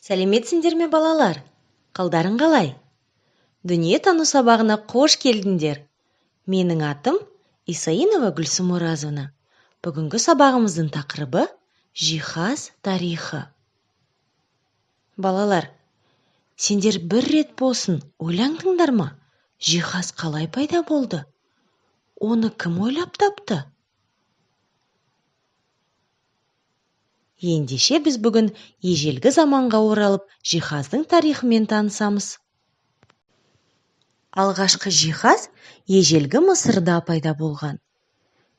Сәлеметсіңдер ме балалар? Қалдарың қалай? Дүние тану сабағына қош келдіңдер. Менің атым Исаинова Гүлсім Оразовна. Бүгінгі сабағымыздың тақырыбы жиһаз тарихы. Балалар, сендер бір рет болсын ойландыңдар ма? Жиһаз қалай пайда болды? Оны кім ойлап тапты? Ендеше біз бүгін ежелгі заманға оралып, жиһаздың тарихымен танысамыз. Алғашқы жиһаз ежелгі Мысырда пайда болған.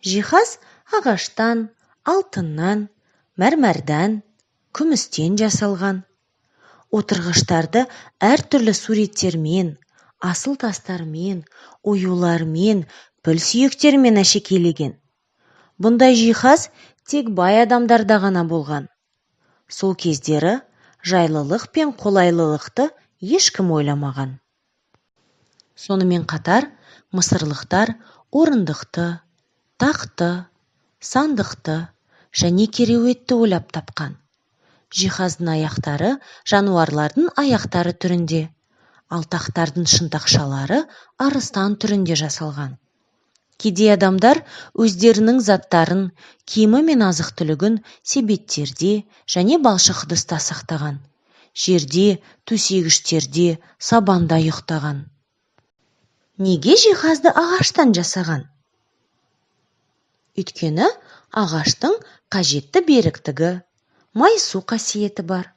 Жиһаз ағаштан, алтыннан, мәрмәрден, күмістен жасалған. Отырғыштарды әртүрлі суреттермен, асыл тастармен, оюлармен, піл сүйектермен әшекейлеген. Бұндай жиһаз тек бай адамдарда ғана болған. Сол кездері жайлылық пен қолайлылықты ешкім ойламаған. Сонымен қатар мысырлықтар орындықты, тақты, сандықты және кереуетті ойлап тапқан. Жиһаздың аяқтары жануарлардың аяқтары түрінде, ал тақтардың шынтақшалары арыстан түрінде жасалған. Кедей адамдар өздерінің заттарын, киімі мен азық-түлігін себеттерде және балшық ыдыста сақтаған. Жерде, төсегіштерде, сабанда ұйықтаған. Неге жиһазды ағаштан жасаған? Өйткені ағаштың қажетті беріктігі, майысу қасиеті бар.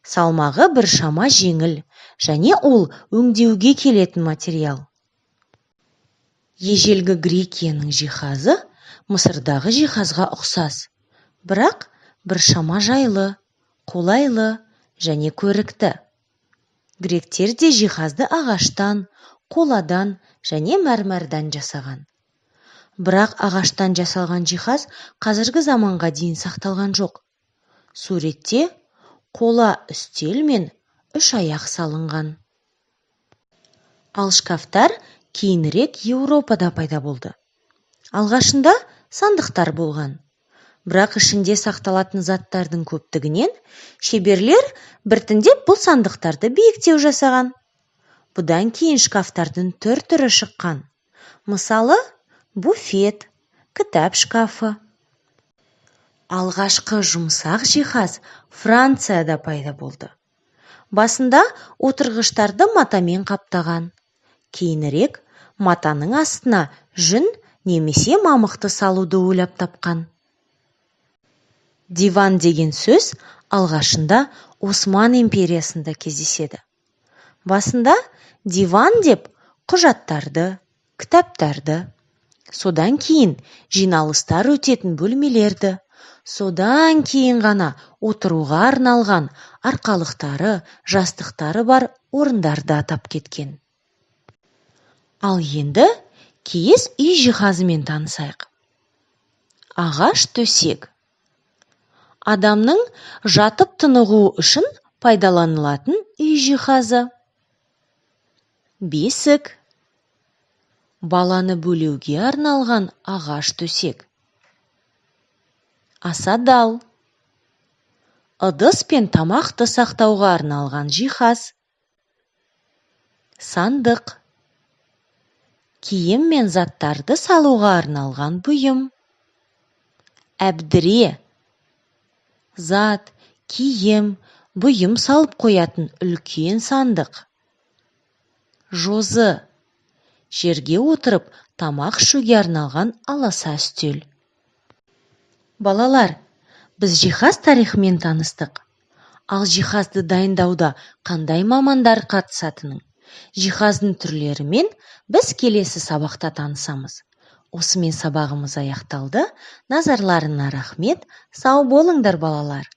Салмағы біршама жеңіл және ол өңдеуге келетін материал. Ежелгі Грекияның жиһазы Мысырдағы жиһазға ұқсас, бірақ біршама жайлы, қолайлы және көрікті. Гректер де жиһазды ағаштан, қоладан және мәрмәрден жасаған. Бірақ ағаштан жасалған жиһаз қазіргі заманға дейін сақталған жоқ. Суретте қола үстел мен үш аяқ салынған. Ал шкафтар кейінірек Еуропада пайда болды. Алғашында сандықтар болған. Бірақ ішінде сақталатын заттардың көптігінен шеберлер біртіндеп бұл сандықтарды биіктеу жасаған. Бұдан кейін шкафтардың түр-түрі шыққан. Мысалы, буфет, кітап шкафы. Алғашқы жұмсақ жиһаз Францияда пайда болды. Басында отырғыштарды матамен қаптаған. Кейінірек матаның астына жүн немесе мамықты салуды ойлап тапқан. Диван деген сөз алғашында Осман империясында кездеседі. Басында диван деп құжаттарды, кітаптарды, содан кейін жиналыстар өтетін бөлмелерді, содан кейін ғана отыруға арналған арқалықтары, жастықтары бар орындарды атап кеткен. Ал енді киіз үй жиһазымен танысайық. Ағаш төсек. Адамның жатып тынығуы үшін пайдаланылатын үй жиһазы. Бесік. Баланы бөлеуге арналған ағаш төсек. Асадал. Ыдыс пен тамақты сақтауға арналған жиһаз. Сандық. Киім мен заттарды салуға арналған бұйым. Әбдіре. Зат, киім, бұйым салып қоятын үлкен сандық. Жозы. Жерге отырып тамақ ішуге арналған аласа үстел. Балалар, біз жиһаз тарихымен таныстық. Ал жиһазды дайындауда қандай мамандар қатысатынын, жиһаздың түрлерімен біз келесі сабақта танысамыз. Осымен сабағымыз аяқталды. Назарларына рахмет. Сау болыңдар балалар.